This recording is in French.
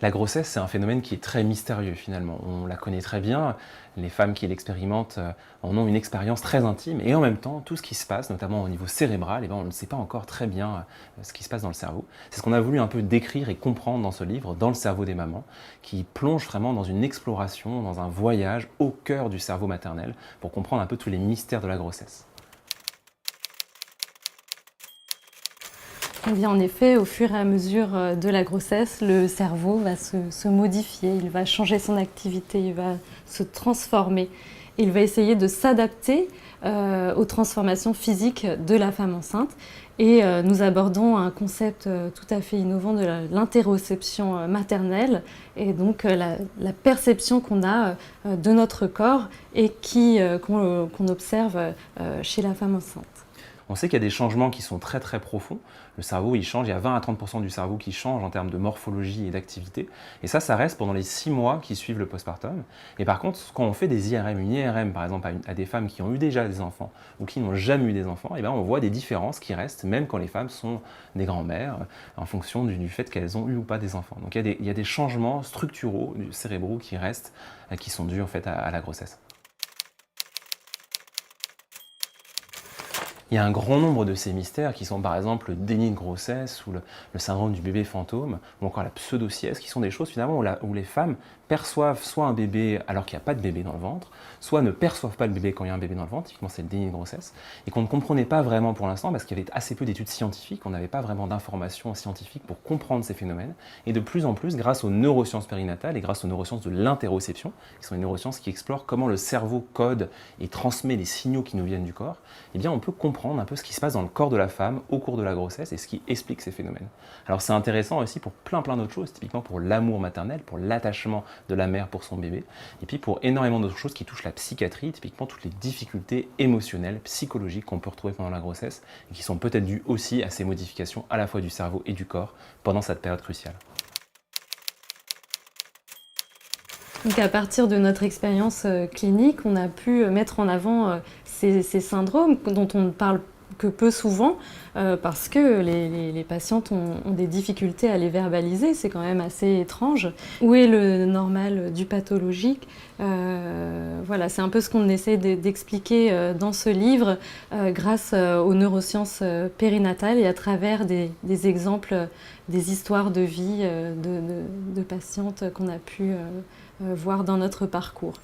La grossesse, c'est un phénomène qui est très mystérieux finalement. On la connaît très bien, les femmes qui l'expérimentent en ont une expérience très intime et en même temps, tout ce qui se passe, notamment au niveau cérébral, on ne sait pas encore très bien ce qui se passe dans le cerveau. C'est ce qu'on a voulu un peu décrire et comprendre dans ce livre, Dans le cerveau des mamans, qui plonge vraiment dans une exploration, dans un voyage au cœur du cerveau maternel pour comprendre un peu tous les mystères de la grossesse. Eh bien, en effet, au fur et à mesure de la grossesse, le cerveau va se modifier, il va changer son activité, il va se transformer. Il va essayer de s'adapter aux transformations physiques de la femme enceinte. Et nous abordons un concept tout à fait innovant de l'interoception maternelle et donc la perception qu'on a de notre corps et qu'on observe chez la femme enceinte. On sait qu'il y a des changements qui sont très très profonds. Le cerveau, il change, il y a 20 à 30% du cerveau qui change en termes de morphologie et d'activité. Et ça reste pendant les 6 mois qui suivent le postpartum. Et par contre, quand on fait des IRM, une IRM par exemple à des femmes qui ont eu déjà des enfants ou qui n'ont jamais eu des enfants, on voit des différences qui restent même quand les femmes sont des grands-mères en fonction du fait qu'elles ont eu ou pas des enfants. Donc il y a des changements structuraux cérébraux qui restent, qui sont dus en fait à la grossesse. Il y a un grand nombre de ces mystères qui sont par exemple le déni de grossesse ou le syndrome du bébé fantôme ou encore la pseudosièse qui sont des choses finalement où les femmes perçoivent soit un bébé alors qu'il n'y a pas de bébé dans le ventre, soit ne perçoivent pas le bébé quand il y a un bébé dans le ventre, typiquement c'est le déni de grossesse, et qu'on ne comprenait pas vraiment pour l'instant parce qu'il y avait assez peu d'études scientifiques, on n'avait pas vraiment d'informations scientifiques pour comprendre ces phénomènes, et de plus en plus grâce aux neurosciences périnatales et grâce aux neurosciences de l'interoception, qui sont les neurosciences qui explorent comment le cerveau code et transmet les signaux qui nous viennent du corps, on peut comprendre un peu ce qui se passe dans le corps de la femme au cours de la grossesse et ce qui explique ces phénomènes. Alors c'est intéressant aussi pour plein d'autres choses, typiquement pour l'amour maternel, pour l'attachement de la mère pour son bébé, et puis pour énormément d'autres choses qui touchent la psychiatrie, typiquement toutes les difficultés émotionnelles, psychologiques qu'on peut retrouver pendant la grossesse et qui sont peut-être dues aussi à ces modifications à la fois du cerveau et du corps pendant cette période cruciale. Donc à partir de notre expérience clinique, on a pu mettre en avant ces syndromes dont on ne parle que peu souvent parce que les patientes ont des difficultés à les verbaliser, c'est quand même assez étrange. Où est le normal du pathologique? Voilà, c'est un peu ce qu'on essaie d'expliquer dans ce livre grâce aux neurosciences périnatales et à travers des exemples, des histoires de vie de patientes qu'on a pu voir dans notre parcours.